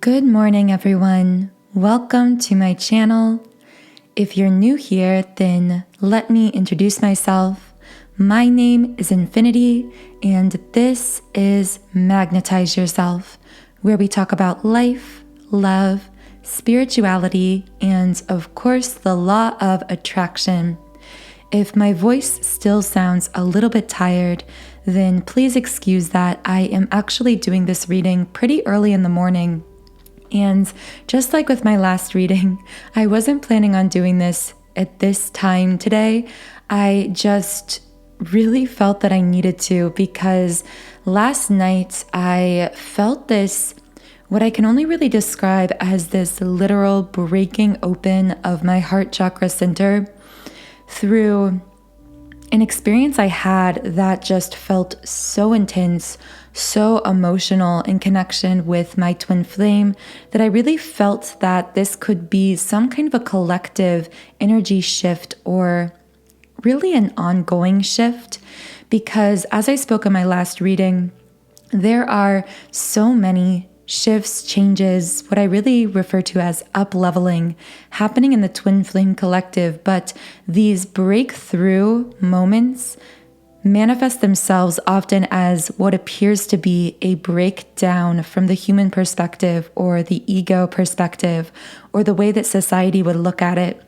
Good morning, everyone. Welcome to my channel. If you're new here, then let me introduce myself. My name is Infinity, and this is Magnetize Yourself, where we talk about life, love, spirituality, and of course, the law of attraction. If my voice still sounds a little bit tired, then please excuse that. I am actually doing this reading pretty early in the morning. And just like with my last reading, I wasn't planning on doing this at this time today. I just really felt that I needed to because last night I felt this, what I can only really describe as this literal breaking open of my heart chakra center through an experience I had that just felt so intense, so emotional in connection with my twin flame that I really felt that this could be some kind of a collective energy shift or really an ongoing shift. Because as I spoke in my last reading, there are so many shifts, changes, what I really refer to as up-leveling happening in the twin flame collective, but these breakthrough moments manifest themselves often as what appears to be a breakdown from the human perspective or the ego perspective or the way that society would look at it.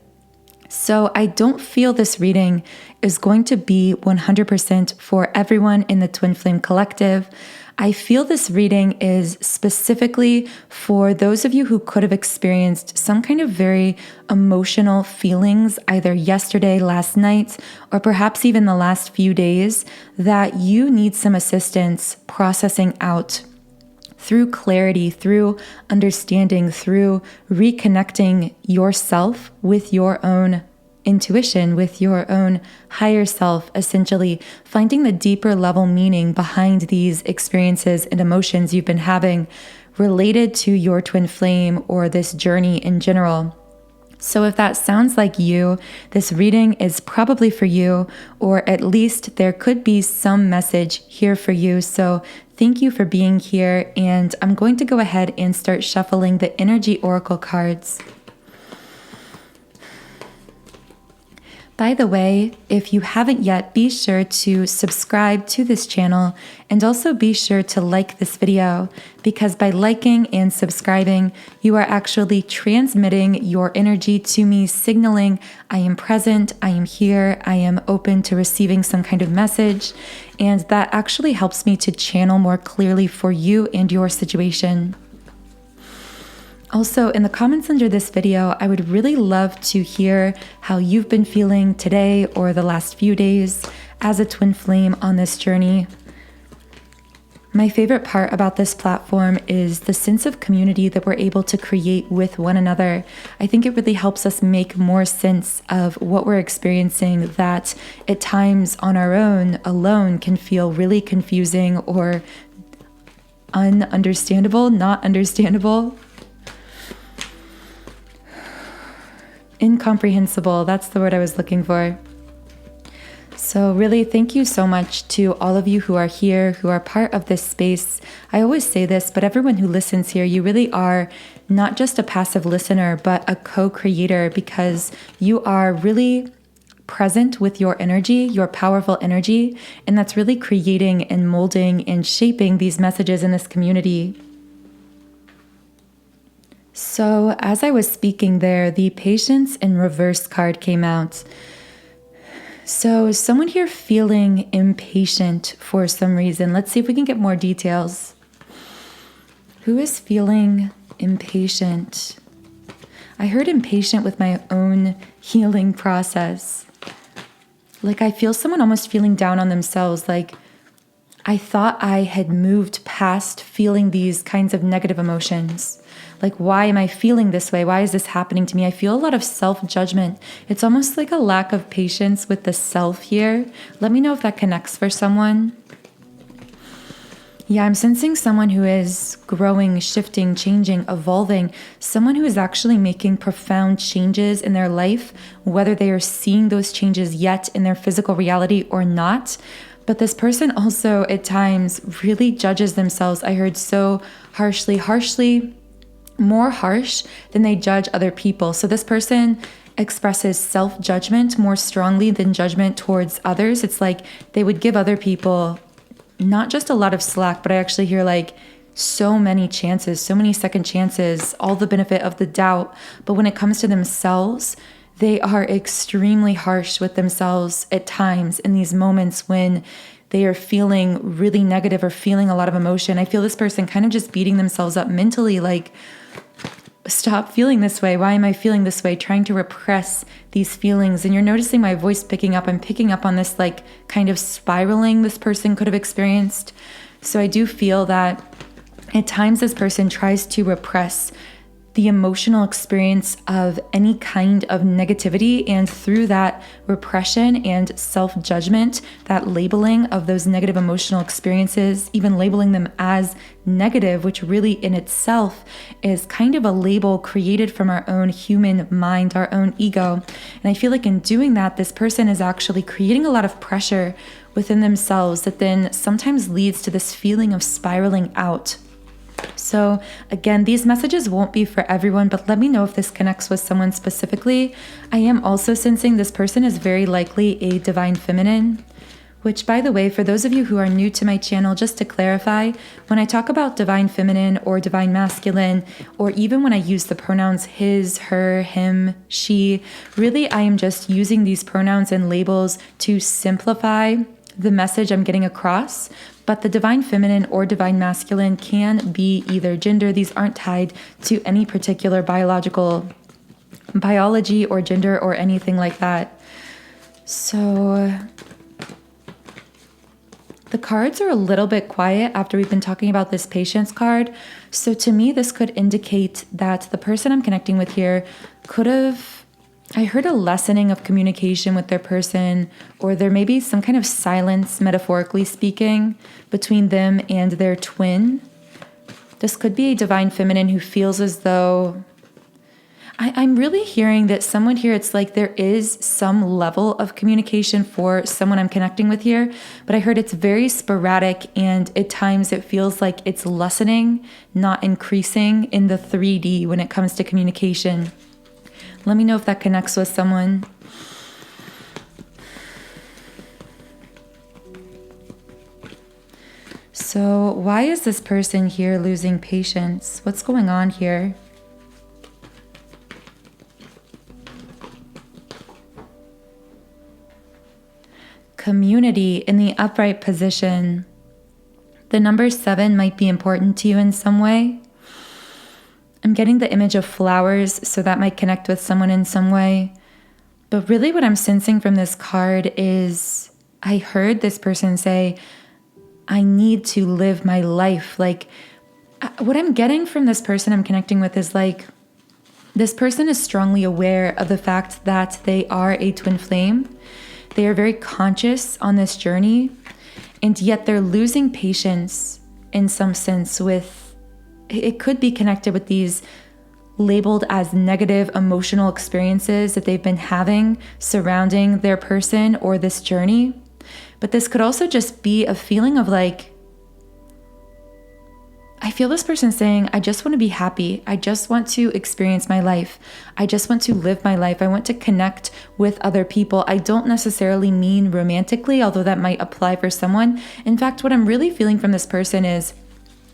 So I don't feel this reading is going to be 100% for everyone in the twin flame collective. I feel this reading is specifically for those of you who could have experienced some kind of very emotional feelings either yesterday, last night, or perhaps even the last few days that you need some assistance processing out through clarity, through understanding, through reconnecting yourself with your own intuition, with your own higher self, essentially finding the deeper level meaning behind these experiences and emotions you've been having related to your twin flame or this journey in general. So if that sounds like you, this reading is probably for you, or at least there could be some message here for you. So thank you for being here, and I'm going to go ahead and start shuffling the energy oracle cards. By the way, if you haven't yet, be sure to subscribe to this channel and also be sure to like this video, because by liking and subscribing, you are actually transmitting your energy to me, signaling I am present, I am here, I am open to receiving some kind of message, and that actually helps me to channel more clearly for you and your situation. Also, in the comments under this video, I would really love to hear how you've been feeling today or the last few days as a twin flame on this journey. My favorite part about this platform is the sense of community that we're able to create with one another. I think it really helps us make more sense of what we're experiencing that at times on our own, alone, can feel really confusing or ununderstandable, not understandable. Incomprehensible, that's the word I was looking for. So really, thank you so much to all of you who are here, who are part of this space. I always say this, but everyone who listens here, you really are not just a passive listener, but a co-creator, because you are really present with your energy, your powerful energy, and that's really creating and molding and shaping these messages in this community. So as I was speaking there, the Patience in Reverse card came out. So someone here feeling impatient for some reason. Let's see if we can get more details. Who is feeling impatient? I heard impatient with my own healing process. Like I feel someone almost feeling down on themselves, like I thought I had moved past feeling these kinds of negative emotions. Like, why am I feeling this way? Why is this happening to me? I feel a lot of self-judgment. It's almost like a lack of patience with the self here. Let me know if that connects for someone. Yeah, I'm sensing someone who is growing, shifting, changing, evolving, someone who is actually making profound changes in their life, whether they are seeing those changes yet in their physical reality or not. But this person also at times really judges themselves. I heard so harshly more harsh than they judge other people. So this person expresses self-judgment more strongly than judgment towards others. It's like they would give other people not just a lot of slack, but I actually hear like so many chances, so many second chances, all the benefit of the doubt. But when it comes to themselves, they are extremely harsh with themselves at times in these moments when they are feeling really negative or feeling a lot of emotion. I feel this person kind of just beating themselves up mentally, like, stop feeling this way. Why am I feeling this way? Trying to repress these feelings. And you're noticing my voice picking up. I'm picking up on this like kind of spiraling this person could have experienced. So I do feel that at times this person tries to repress the emotional experience of any kind of negativity, and through that repression and self-judgment, that labeling of those negative emotional experiences, even labeling them as negative, which really in itself is kind of a label created from our own human mind, our own ego. And I feel like in doing that, this person is actually creating a lot of pressure within themselves that then sometimes leads to this feeling of spiraling out. So again, these messages won't be for everyone, but let me know if this connects with someone specifically. I am also sensing this person is very likely a divine feminine, which, by the way, for those of you who are new to my channel, just to clarify, when I talk about divine feminine or divine masculine, or even when I use the pronouns his, her, him, she, really I am just using these pronouns and labels to simplify the message I'm getting across. But the divine feminine or divine masculine can be either gender. These aren't tied to any particular biology or gender or anything like that. So the cards are a little bit quiet after we've been talking about this patience card. So to me, this could indicate that the person I'm connecting with here could have, I heard a lessening of communication with their person, or there may be some kind of silence, metaphorically speaking, between them and their twin. This could be a divine feminine who feels as though, I'm really hearing that someone here, it's like there is some level of communication for someone I'm connecting with here, but I heard it's very sporadic, and at times it feels like it's lessening, not increasing in the 3D when it comes to communication. Let me know if that connects with someone. So why is this person here losing patience? What's going on here? Community in the upright position. The number 7 might be important to you in some way. I'm getting the image of flowers, so that might connect with someone in some way. But really what I'm sensing from this card is, I heard this person say, I need to live my life. Like, what I'm getting from this person I'm connecting with is like, this person is strongly aware of the fact that they are a twin flame. They are very conscious on this journey, and yet they're losing patience in some sense with, it could be connected with these labeled as negative emotional experiences that they've been having surrounding their person or this journey. But this could also just be a feeling of like, I feel this person saying, I just want to be happy. I just want to experience my life. I just want to live my life. I want to connect with other people. I don't necessarily mean romantically, although that might apply for someone. In fact, what I'm really feeling from this person is,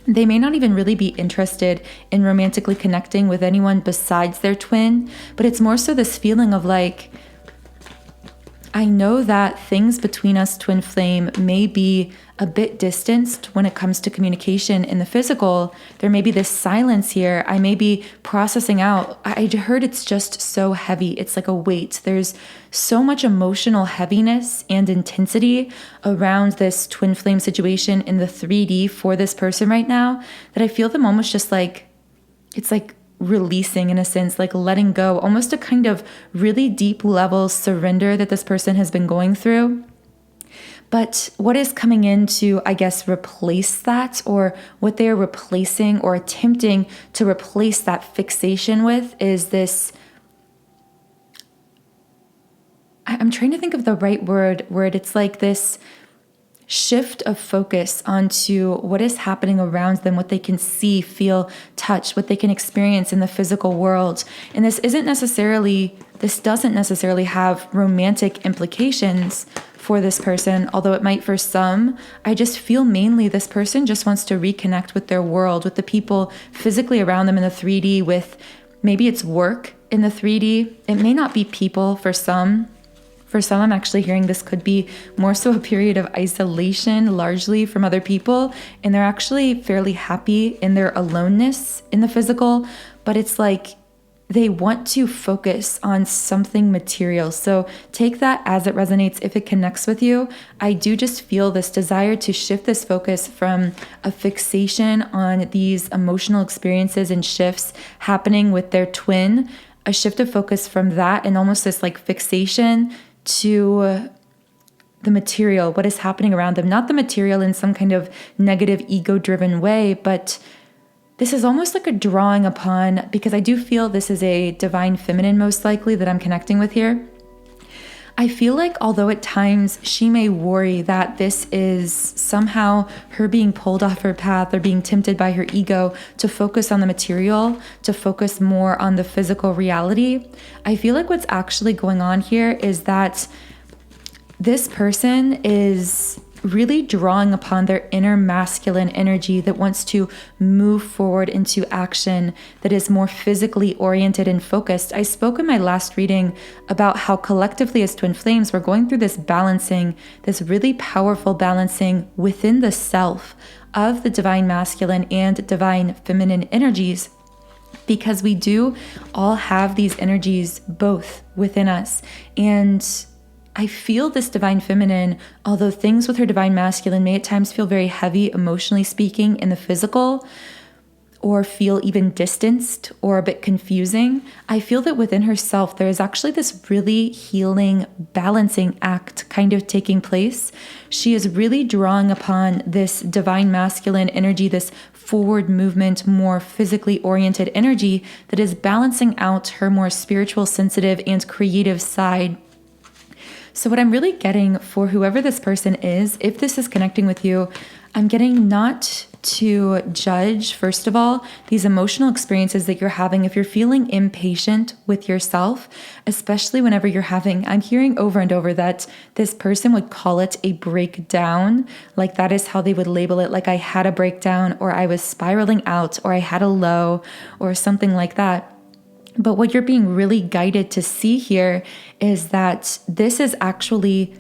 they may not even really be interested in romantically connecting with anyone besides their twin, but it's more so this feeling of like, I know that things between us twin flame may be a bit distanced when it comes to communication in the physical. There may be this silence here. I may be processing out. I heard it's just so heavy. It's like a weight. There's so much emotional heaviness and intensity around this twin flame situation in the 3D for this person right now that I feel them almost just like, it's like releasing in a sense, like letting go, almost a kind of really deep level surrender that this person has been going through. But what is coming in to, I guess, replace that, or what they're replacing or attempting to replace that fixation with, is this, I'm trying to think of the right word, it's like this shift of focus onto what is happening around them, what they can see, feel, touch, what they can experience in the physical world. And this doesn't necessarily have romantic implications for this person, although it might for some. I just feel mainly this person just wants to reconnect with their world, with the people physically around them in the 3D, with maybe it's work in the 3D. It may not be people for some. For some, I'm actually hearing this could be more so a period of isolation, largely from other people, and they're actually fairly happy in their aloneness in the physical, but it's like they want to focus on something material. So take that as it resonates if it connects with you. I do just feel this desire to shift this focus from a fixation on these emotional experiences and shifts happening with their twin, a shift of focus from that and almost this like fixation to the material, what is happening around them. Not the material in some kind of negative ego-driven way, but this is almost like a drawing upon, because I do feel this is a divine feminine most likely that I'm connecting with here. I feel like although at times she may worry that this is somehow her being pulled off her path or being tempted by her ego to focus on the material, to focus more on the physical reality, I feel like what's actually going on here is that this person is really drawing upon their inner masculine energy that wants to move forward into action, that is more physically oriented and focused. I spoke in my last reading about how collectively as twin flames, we're going through this balancing, this really powerful balancing within the self of the divine masculine and divine feminine energies, because we do all have these energies both within us. And I feel this divine feminine, although things with her divine masculine may at times feel very heavy, emotionally speaking, in the physical, or feel even distanced or a bit confusing, I feel that within herself, there is actually this really healing, balancing act kind of taking place. She is really drawing upon this divine masculine energy, this forward movement, more physically oriented energy that is balancing out her more spiritual, sensitive, and creative side. So what I'm really getting for whoever this person is, if this is connecting with you, I'm getting not to judge, first of all, these emotional experiences that you're having. If you're feeling impatient with yourself, especially whenever you're having, I'm hearing over and over that this person would call it a breakdown. Like that is how they would label it. Like I had a breakdown, or I was spiraling out, or I had a low, or something like that. But what you're being really guided to see here is that this is actually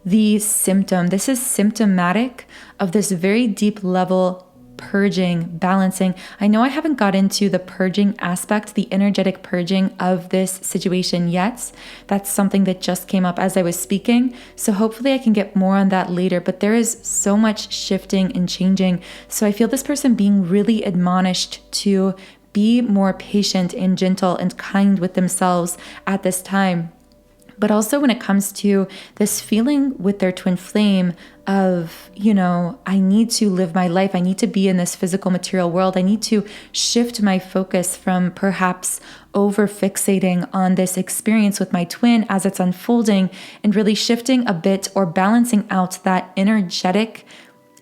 the symptom. This is symptomatic of this very deep level purging, balancing. I know I haven't got into the purging aspect, the energetic purging of this situation yet. That's something that just came up as I was speaking. So hopefully I can get more on that later, but there is so much shifting and changing. So I feel this person being really admonished to be more patient and gentle and kind with themselves at this time. But also when it comes to this feeling with their twin flame of, I need to live my life. I need to be in this physical material world. I need to shift my focus from perhaps over fixating on this experience with my twin as it's unfolding and really shifting a bit or balancing out that energetic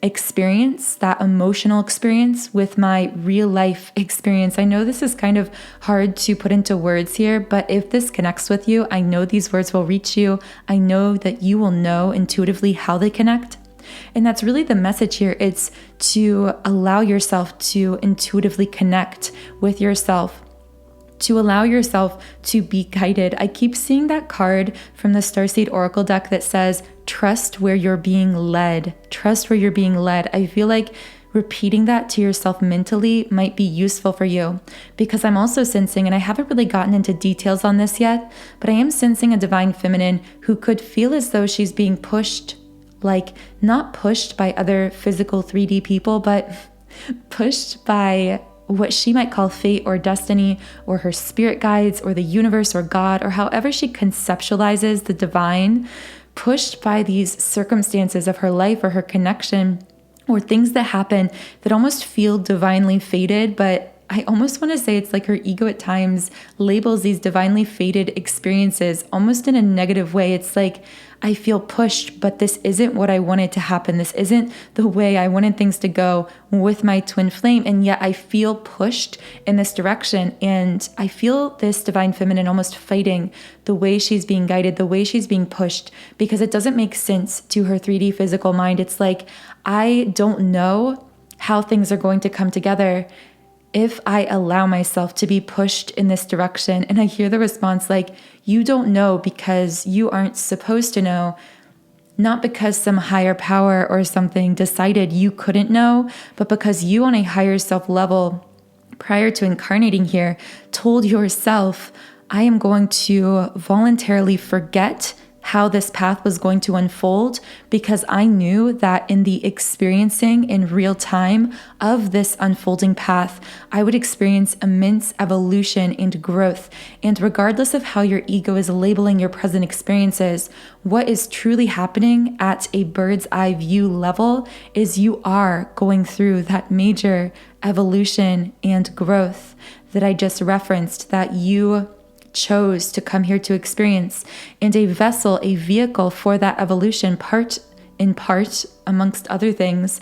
experience, that emotional experience with my real life experience. I know this is kind of hard to put into words here, but if this connects with you, I know these words will reach you. I know that you will know intuitively how they connect. And that's really the message here. It's to allow yourself to intuitively connect with yourself, to allow yourself to be guided. I keep seeing that card from the Starseed Oracle deck that says, trust where you're being led. Trust where you're being led. I feel like repeating that to yourself mentally might be useful for you, because I'm also sensing, and I haven't really gotten into details on this yet, but I am sensing a divine feminine who could feel as though she's being pushed, like not pushed by other physical 3D people, but pushed by what she might call fate or destiny or her spirit guides or the universe or God, or however she conceptualizes the divine, pushed by these circumstances of her life or her connection or things that happen that almost feel divinely fated. But I almost want to say it's like her ego at times labels these divinely fated experiences almost in a negative way. It's like, I feel pushed, but this isn't what I wanted to happen. This isn't the way I wanted things to go with my twin flame. And yet I feel pushed in this direction. And I feel this divine feminine almost fighting the way she's being guided, the way she's being pushed, because it doesn't make sense to her 3D physical mind. It's like, I don't know how things are going to come together if I allow myself to be pushed in this direction. And I hear the response like, you don't know because you aren't supposed to know, not because some higher power or something decided you couldn't know, but because you on a higher self level, prior to incarnating here, told yourself, I am going to voluntarily forget how this path was going to unfold, because I knew that in the experiencing in real time of this unfolding path, I would experience immense evolution and growth. And regardless of how your ego is labeling your present experiences, what is truly happening at a bird's eye view level is you are going through that major evolution and growth that I just referenced, that you chose to come here to experience, and a vessel, a vehicle for that evolution, in part, amongst other things,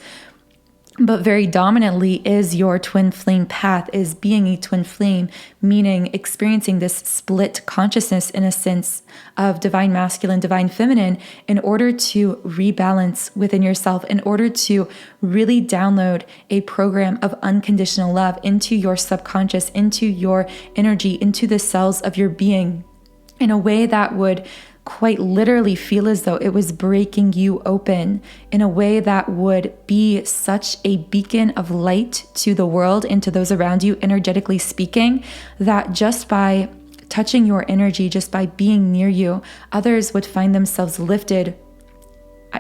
but very dominantly is your twin flame path, is being a twin flame, meaning experiencing this split consciousness in a sense of divine masculine, divine feminine, in order to rebalance within yourself, in order to really download a program of unconditional love into your subconscious, into your energy, into the cells of your being, in a way that would quite literally feel as though it was breaking you open, in a way that would be such a beacon of light to the world and to those around you, energetically speaking, that just by touching your energy, just by being near you, others would find themselves lifted,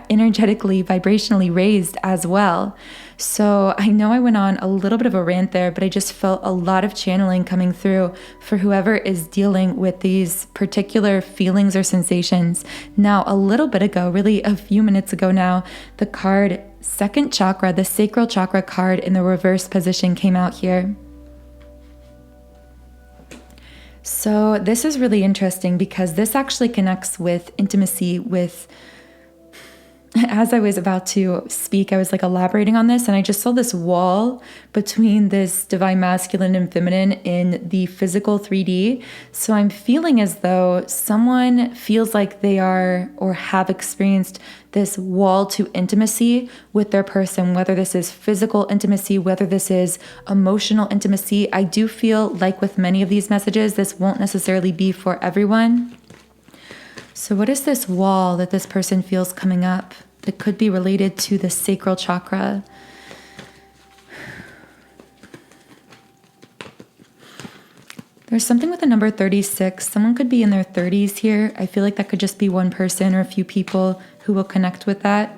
energetically, vibrationally raised as well. So I know I went on a little bit of a rant there, but I just felt a lot of channeling coming through for whoever is dealing with these particular feelings or sensations. Now, a little bit ago, really a few minutes ago now, the card second chakra, the sacral chakra card in the reverse position came out here. So this is really interesting because this actually connects with intimacy, with, as I was about to speak, I was like elaborating on this, and I just saw this wall between this divine masculine and feminine in the physical 3D. So I'm feeling as though someone feels like they are or have experienced this wall to intimacy with their person, whether this is physical intimacy, whether this is emotional intimacy. I do feel like with many of these messages, this won't necessarily be for everyone. So what is this wall that this person feels coming up that could be related to the sacral chakra? There's something with the number 36. Someone could be in their 30s here. I feel like that could just be one person or a few people who will connect with that.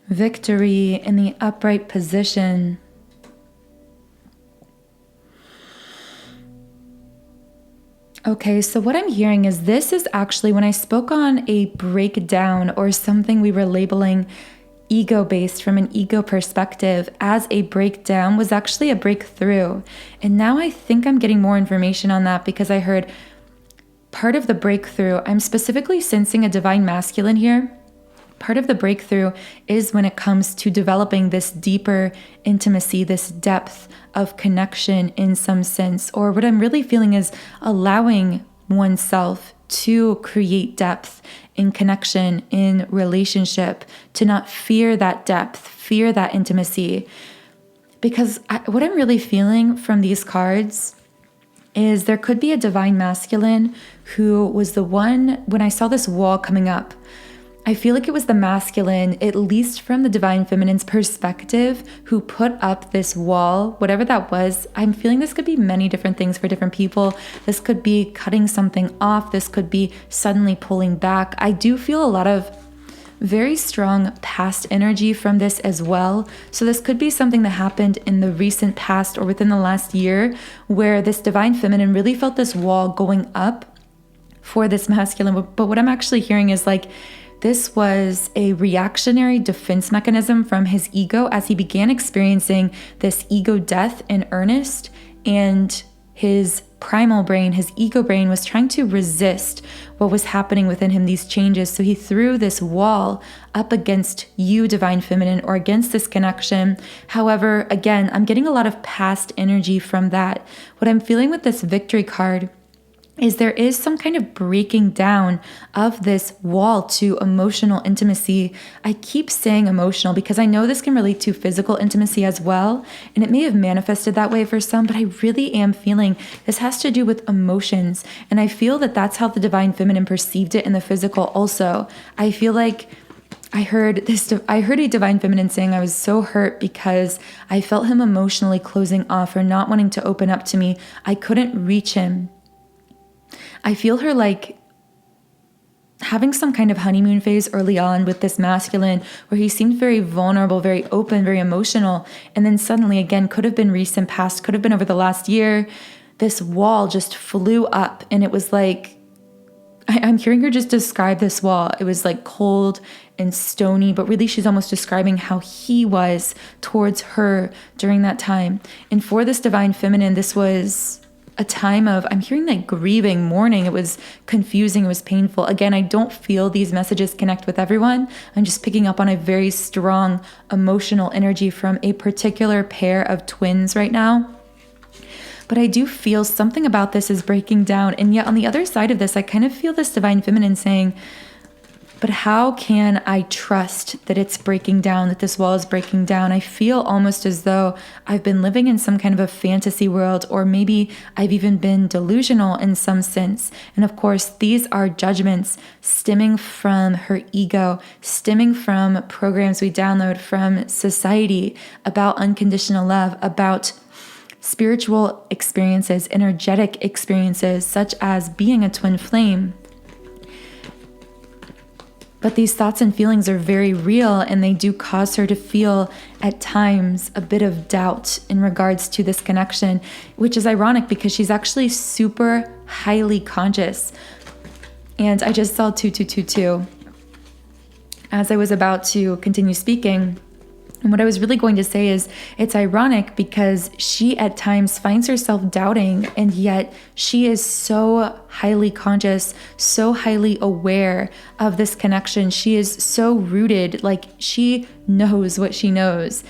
Victory in the upright position. Okay, so what I'm hearing is this is actually when I spoke on a breakdown or something we were labeling ego-based from an ego perspective as a breakdown was actually a breakthrough. And now I think I'm getting more information on that because I heard part of the breakthrough, I'm specifically sensing a divine masculine here. Part of the breakthrough is when it comes to developing this deeper intimacy, this depth of connection in some sense, or what I'm really feeling is allowing oneself to create depth in connection, in relationship, to not fear that depth, fear that intimacy. Because what I'm really feeling from these cards is there could be a divine masculine who was the one, when I saw this wall coming up, I feel like it was the masculine, at least from the divine feminine's perspective, who put up this wall, whatever that was. I'm feeling this could be many different things for different people. This could be cutting something off. This could be suddenly pulling back. I do feel a lot of very strong past energy from this as well. So this could be something that happened in the recent past or within the last year where this divine feminine really felt this wall going up for this masculine. But what I'm actually hearing is like, this was a reactionary defense mechanism from his ego as he began experiencing this ego death in earnest, and his primal brain, his ego brain, was trying to resist what was happening within him, these changes. So he threw this wall up against you, Divine Feminine, or against this connection. However, again, I'm getting a lot of past energy from that. What I'm feeling with this victory card is there is some kind of breaking down of this wall to emotional intimacy. I keep saying emotional because I know this can relate to physical intimacy as well, and it may have manifested that way for some, but I really am feeling this has to do with emotions, and I feel that that's how the Divine Feminine perceived it in the physical also. I feel like I heard a Divine Feminine saying, I was so hurt because I felt him emotionally closing off or not wanting to open up to me. I couldn't reach him. I feel her like having some kind of honeymoon phase early on with this masculine where he seemed very vulnerable, very open, very emotional. And then suddenly, again, could have been recent past, could have been over the last year, this wall just flew up. And it was like, I'm hearing her just describe this wall. It was like cold and stony, but really she's almost describing how he was towards her during that time. And for this Divine Feminine, this was a time of, I'm hearing like grieving, mourning. It was confusing. It was painful. Again, I don't feel these messages connect with everyone. I'm just picking up on a very strong emotional energy from a particular pair of twins right now. But I do feel something about this is breaking down. And yet on the other side of this, I kind of feel this Divine Feminine saying, but how can I trust that it's breaking down, that this wall is breaking down? I feel almost as though I've been living in some kind of a fantasy world, or maybe I've even been delusional in some sense. And of course, these are judgments stemming from her ego, stemming from programs we download from society about unconditional love, about spiritual experiences, energetic experiences, such as being a twin flame. But these thoughts and feelings are very real, and they do cause her to feel at times a bit of doubt in regards to this connection, which is ironic because she's actually super highly conscious. And I just saw 2222 as I was about to continue speaking. And what I was really going to say is it's ironic because she at times finds herself doubting, and yet she is so highly conscious, so highly aware of this connection. She is so rooted, like she knows what she knows.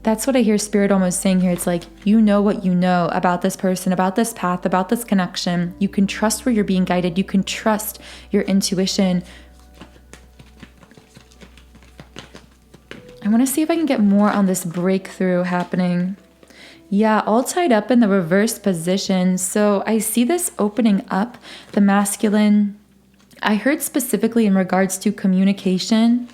That's what I hear Spirit almost saying here. It's like, you know what you know about this person, about this path, about this connection. You can trust where you're being guided. You can trust your intuition. I want to see if I can get more on this breakthrough happening. Yeah, all tied up in the reverse position. So I see this opening up, the masculine. I heard specifically in regards to communication.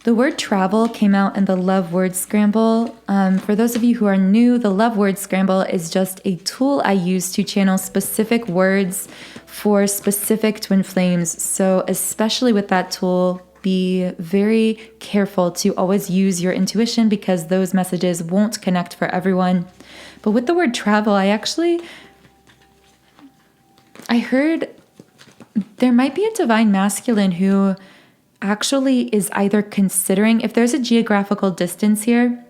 The word travel came out in the love word scramble. For those of you who are new, the love word scramble is just a tool I use to channel specific words for specific twin flames. So especially with that tool, be very careful to always use your intuition because those messages won't connect for everyone. But with the word travel, I heard there might be a divine masculine who actually is either considering, if there's a geographical distance here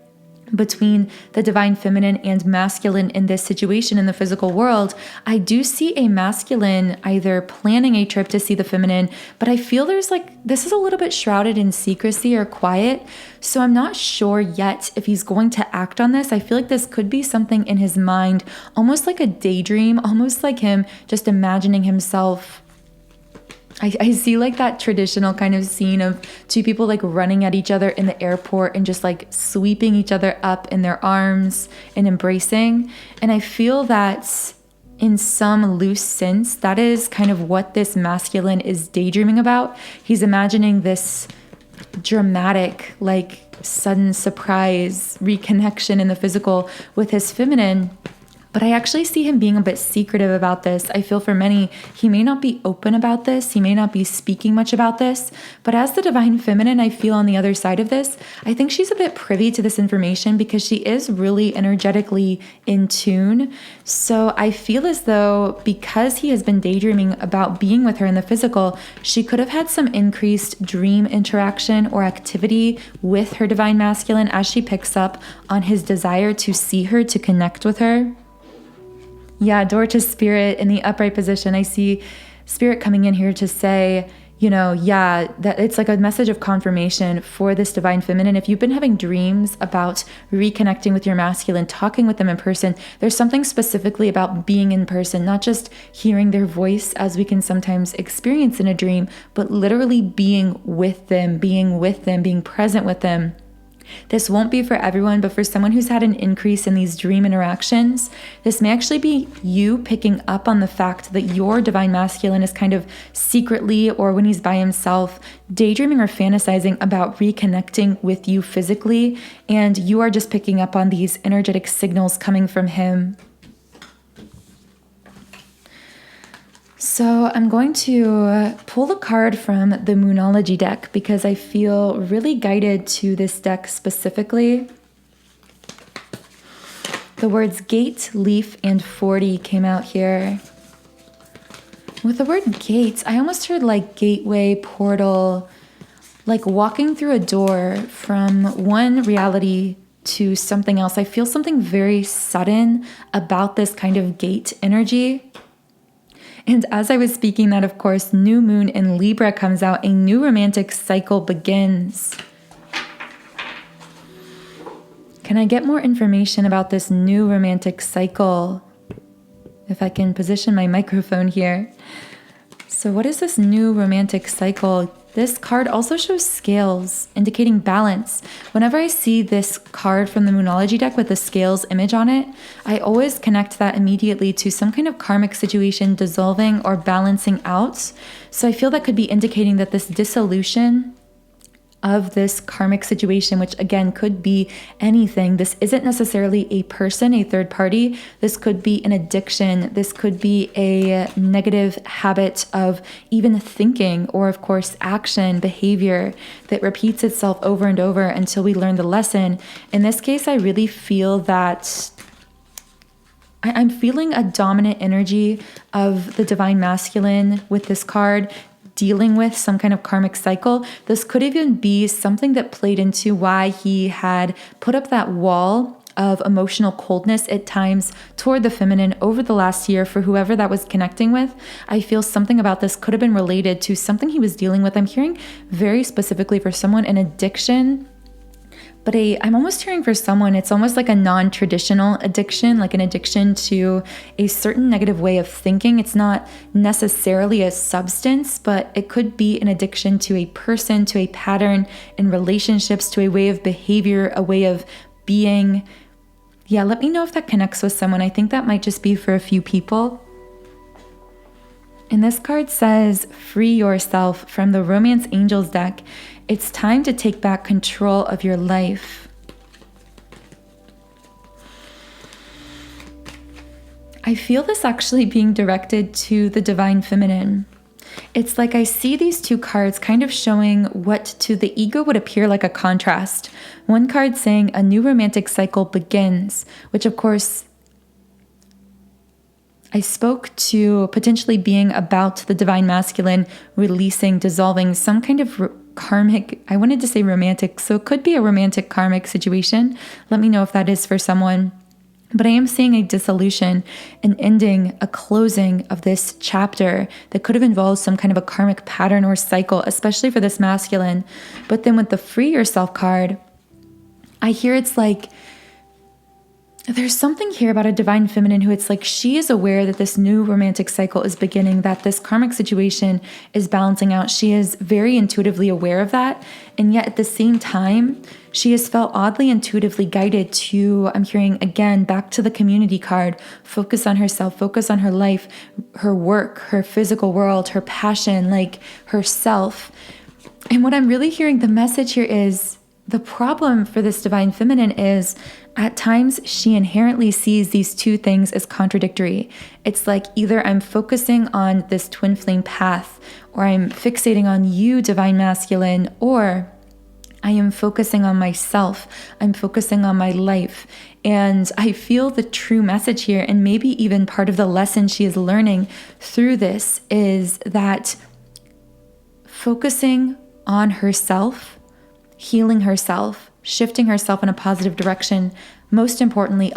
between the divine feminine and masculine in this situation in the physical world, I do see a masculine either planning a trip to see the feminine, but I feel there's like, this is a little bit shrouded in secrecy or quiet. So I'm not sure yet if he's going to act on this. I feel like this could be something in his mind, almost like a daydream, almost like him just imagining himself. I see like that traditional kind of scene of two people like running at each other in the airport and just like sweeping each other up in their arms and embracing. And I feel that in some loose sense, that is kind of what this masculine is daydreaming about. He's imagining this dramatic, like sudden surprise reconnection in the physical with his feminine. But I actually see him being a bit secretive about this. I feel for many, he may not be open about this. He may not be speaking much about this. But as the divine feminine, I feel on the other side of this, I think she's a bit privy to this information because she is really energetically in tune. So I feel as though because he has been daydreaming about being with her in the physical, she could have had some increased dream interaction or activity with her divine masculine as she picks up on his desire to see her, to connect with her. Yeah, door to spirit in the upright position. I see spirit coming in here to say, that it's like a message of confirmation for this divine feminine. If you've been having dreams about reconnecting with your masculine, talking with them in person, there's something specifically about being in person, not just hearing their voice as we can sometimes experience in a dream, but literally being with them, being present with them. This won't be for everyone, but for someone who's had an increase in these dream interactions, this may actually be you picking up on the fact that your divine masculine is kind of secretly, or when he's by himself, daydreaming or fantasizing about reconnecting with you physically, and you are just picking up on these energetic signals coming from him. So I'm going to pull a card from the Moonology deck because I feel really guided to this deck specifically. The words gate, leaf, and 40 came out here. With the word gate, I almost heard like gateway, portal, like walking through a door from one reality to something else. I feel something very sudden about this kind of gate energy. And as I was speaking that, of course, new moon in Libra comes out. A new romantic cycle begins. Can I get more information about this new romantic cycle? If I can position my microphone here. So what is this new romantic cycle? This card also shows scales, indicating balance. Whenever I see this card from the Moonology deck with the scales image on it, I always connect that immediately to some kind of karmic situation dissolving or balancing out. So I feel that could be indicating that this dissolution of this karmic situation, which again could be anything. This isn't necessarily a person, a third party. This could be an addiction. This could be a negative habit of even thinking, or of course action, behavior that repeats itself over and over until we learn the lesson. In this case, I really feel that I'm feeling a dominant energy of the divine masculine with this card, dealing with some kind of karmic cycle. This could even be something that played into why he had put up that wall of emotional coldness at times toward the feminine over the last year for whoever that was connecting with. I feel something about this could have been related to something he was dealing with. I'm hearing very specifically for someone an addiction, but I'm almost hearing for someone, it's almost like a non-traditional addiction, like an addiction to a certain negative way of thinking. It's not necessarily a substance, but it could be an addiction to a person, to a pattern in relationships, to a way of behavior, a way of being. Yeah, let me know if that connects with someone. I think that might just be for a few people. And this card says, free yourself, from the Romance Angels deck. It's time to take back control of your life. I feel this actually being directed to the divine feminine. It's like I see these two cards kind of showing what to the ego would appear like a contrast. One card saying a new romantic cycle begins, which of course I spoke to potentially being about the divine masculine releasing, dissolving some kind of karmic, I wanted to say romantic, so it could be a romantic karmic situation. Let me know if that is for someone. But I am seeing a dissolution, an ending, a closing of this chapter that could have involved some kind of a karmic pattern or cycle, especially for this masculine. But then with the free yourself card, I hear it's like, there's something here about a divine feminine who it's like she is aware that this new romantic cycle is beginning, that this karmic situation is balancing out. She is very intuitively aware of that. And yet at the same time, she has felt oddly intuitively guided to, I'm hearing again, back to the community card, focus on herself, focus on her life, her work, her physical world, her passion, like herself. And what I'm really hearing, the message here is, the problem for this divine feminine is at times she inherently sees these two things as contradictory. It's like either I'm focusing on this twin flame path, or I'm fixating on you, divine masculine, or I am focusing on myself. I'm focusing on my life. And I feel the true message here, and maybe even part of the lesson she is learning through this, is that focusing on herself, healing herself, shifting herself in a positive direction, most importantly,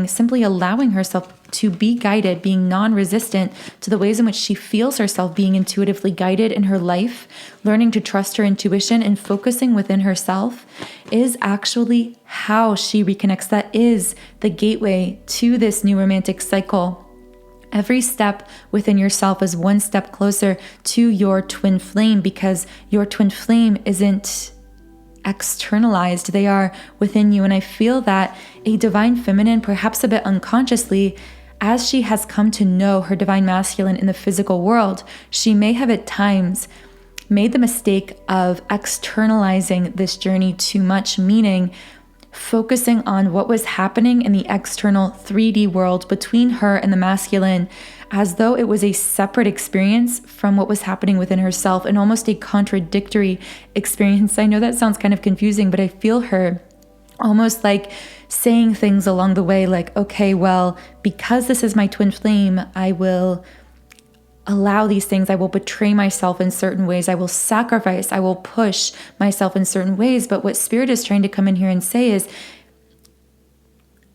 simply allowing herself to be guided, being non-resistant to the ways in which she feels herself being intuitively guided in her life, learning to trust her intuition and focusing within herself is actually how she reconnects. That is the gateway to this new romantic cycle. Every step within yourself is one step closer to your twin flame, because your twin flame isn't externalized, they are within you. And I feel that a divine feminine, perhaps a bit unconsciously, as she has come to know her divine masculine in the physical world, she may have at times made the mistake of externalizing this journey too much, meaning focusing on what was happening in the external 3D world between her and the masculine, as though it was a separate experience from what was happening within herself, and almost a contradictory experience. I know that sounds kind of confusing, but I feel her almost like saying things along the way like, okay, well, because this is my twin flame, I will allow these things. I will betray myself in certain ways. I will sacrifice. I will push myself in certain ways. But what Spirit is trying to come in here and say is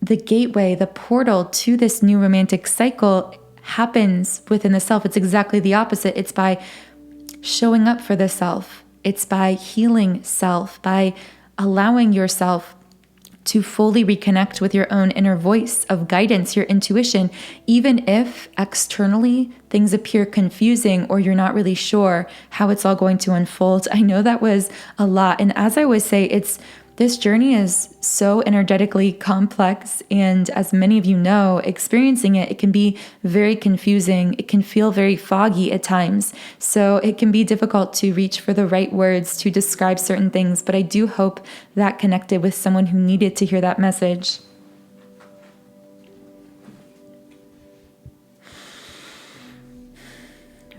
the gateway, the portal to this new romantic cycle happens within the self. It's exactly the opposite. It's by showing up for the self. It's by healing self, by allowing yourself to fully reconnect with your own inner voice of guidance, your intuition, even if externally things appear confusing or you're not really sure how it's all going to unfold. I know that was a lot. And as I always say, this journey is so energetically complex. And as many of you know, experiencing it can be very confusing. It can feel very foggy at times. So it can be difficult to reach for the right words to describe certain things. But I do hope that connected with someone who needed to hear that message.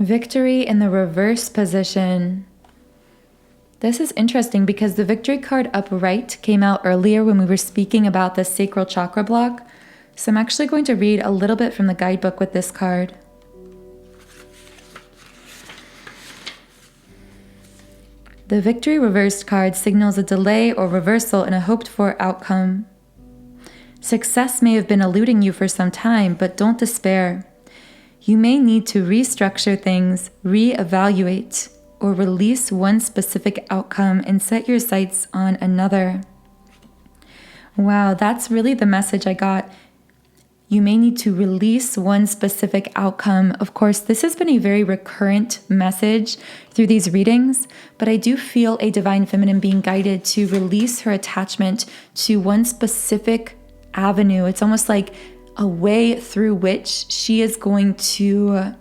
Victory in the reverse position. This is interesting because the victory card upright came out earlier when we were speaking about the sacral chakra block. So I'm actually going to read a little bit from the guidebook with this card. The victory reversed card signals a delay or reversal in a hoped-for outcome. Success may have been eluding you for some time, but don't despair. You may need to restructure things, reevaluate, or release one specific outcome and set your sights on another. Wow, that's really the message I got. You may need to release one specific outcome. Of course, this has been a very recurrent message through these readings, but I do feel a divine feminine being guided to release her attachment to one specific avenue. It's almost like a way through which she is going to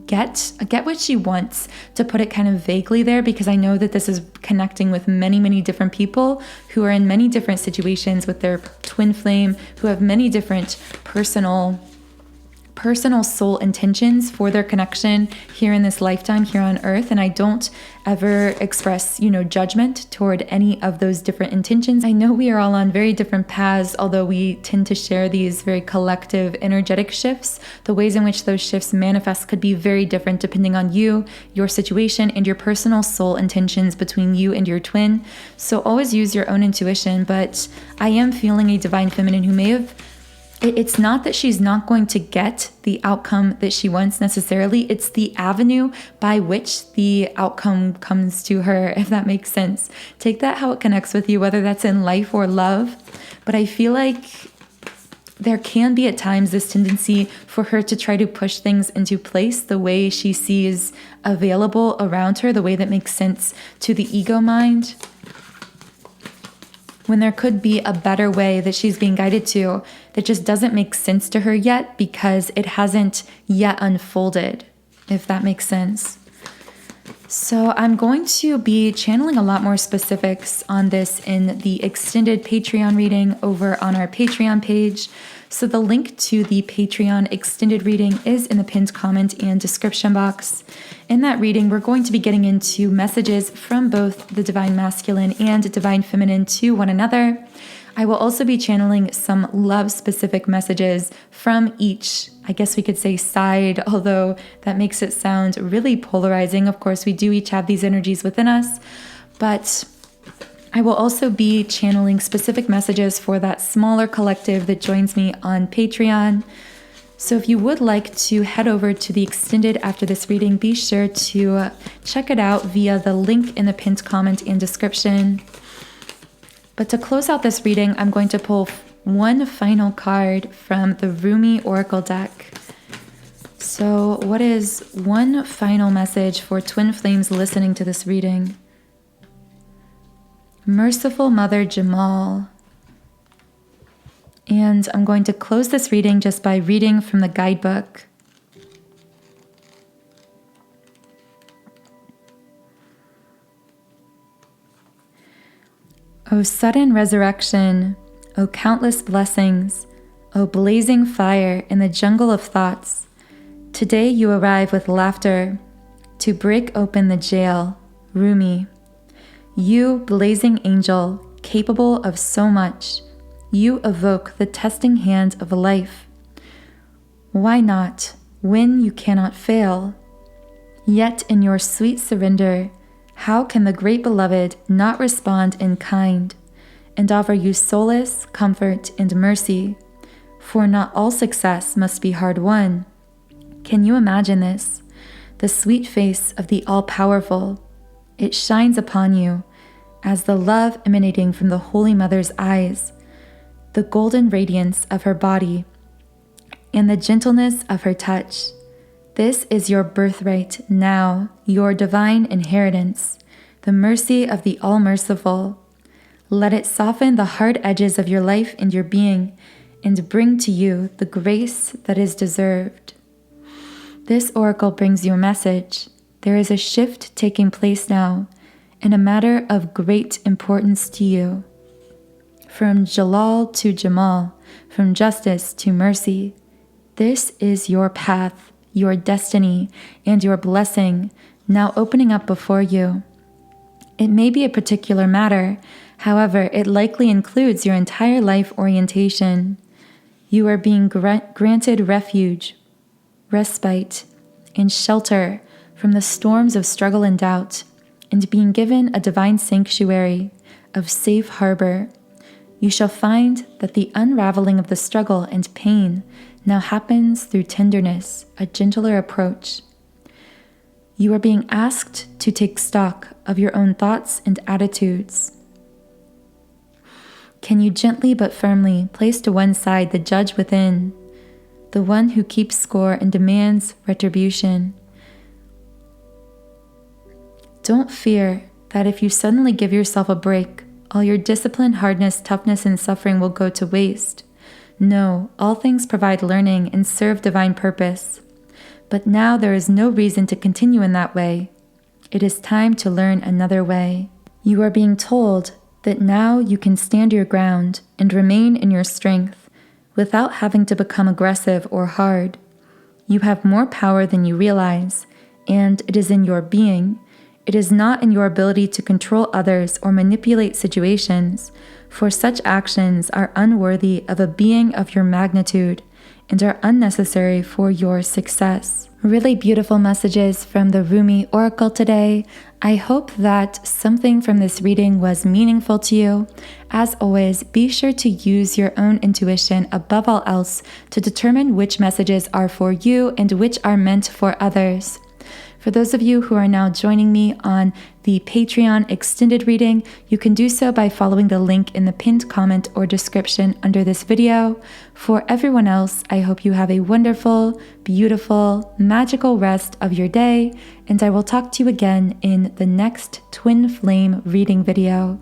get what she wants, to put it kind of vaguely there, because I know that this is connecting with many, many different people who are in many different situations with their twin flame, who have many different personal soul intentions for their connection here in this lifetime here on earth. And I don't ever express, judgment toward any of those different intentions. I know we are all on very different paths, although we tend to share these very collective energetic shifts. The ways in which those shifts manifest could be very different depending on you, your situation, and your personal soul intentions between you and your twin. So always use your own intuition, but I am feeling a divine feminine who may have it's not that she's not going to get the outcome that she wants necessarily. It's the avenue by which the outcome comes to her, if that makes sense. Take that how it connects with you, whether that's in life or love. But I feel like there can be at times this tendency for her to try to push things into place the way she sees available around her, the way that makes sense to the ego mind, when there could be a better way that she's being guided to that just doesn't make sense to her yet because it hasn't yet unfolded, if that makes sense. So I'm going to be channeling a lot more specifics on this in the extended Patreon reading over on our Patreon page. So the link to the Patreon extended reading is in the pinned comment and description box. In that reading, we're going to be getting into messages from both the Divine Masculine and Divine Feminine to one another. I will also be channeling some love-specific messages from each, I guess we could say, side, although that makes it sound really polarizing. Of course, we do each have these energies within us, but I will also be channeling specific messages for that smaller collective that joins me on Patreon. So if you would like to head over to the extended after this reading, be sure to check it out via the link in the pinned comment and description. But to close out this reading, I'm going to pull one final card from the Rumi Oracle deck. So what is one final message for twin flames listening to this reading? Merciful Mother Jamal. And I'm going to close this reading just by reading from the guidebook. O sudden resurrection, O countless blessings, O blazing fire in the jungle of thoughts, today you arrive with laughter to break open the jail, Rumi. You, blazing angel, capable of so much, you evoke the testing hand of life. Why not, when you cannot fail? Yet in your sweet surrender, how can the great beloved not respond in kind and offer you solace, comfort, and mercy? For not all success must be hard won. Can you imagine this? The sweet face of the all-powerful. It shines upon you as the love emanating from the Holy Mother's eyes, the golden radiance of her body, and the gentleness of her touch. This is your birthright now, your divine inheritance, the mercy of the All-Merciful. Let it soften the hard edges of your life and your being, and bring to you the grace that is deserved. This oracle brings you a message. There is a shift taking place now, in a matter of great importance to you. From Jalal to Jamal, from justice to mercy, this is your path, your destiny, and your blessing now opening up before you. It may be a particular matter, however, it likely includes your entire life orientation. You are being granted refuge, respite, and shelter from the storms of struggle and doubt, and being given a divine sanctuary of safe harbor. You shall find that the unraveling of the struggle and pain now happens through tenderness, a gentler approach. You are being asked to take stock of your own thoughts and attitudes. Can you gently but firmly place to one side the judge within, the one who keeps score and demands retribution? Don't fear that if you suddenly give yourself a break, all your discipline, hardness, toughness, and suffering will go to waste. No, all things provide learning and serve divine purpose. But now there is no reason to continue in that way. It is time to learn another way. You are being told that now you can stand your ground and remain in your strength without having to become aggressive or hard. You have more power than you realize, and it is in your being. It is not in your ability to control others or manipulate situations, for such actions are unworthy of a being of your magnitude and are unnecessary for your success. Really beautiful messages from the Rumi Oracle today. I hope that something from this reading was meaningful to you. As always, be sure to use your own intuition above all else to determine which messages are for you and which are meant for others. For those of you who are now joining me on the Patreon extended reading, you can do so by following the link in the pinned comment or description under this video. For everyone else, I hope you have a wonderful, beautiful, magical rest of your day, and I will talk to you again in the next Twin Flame reading video.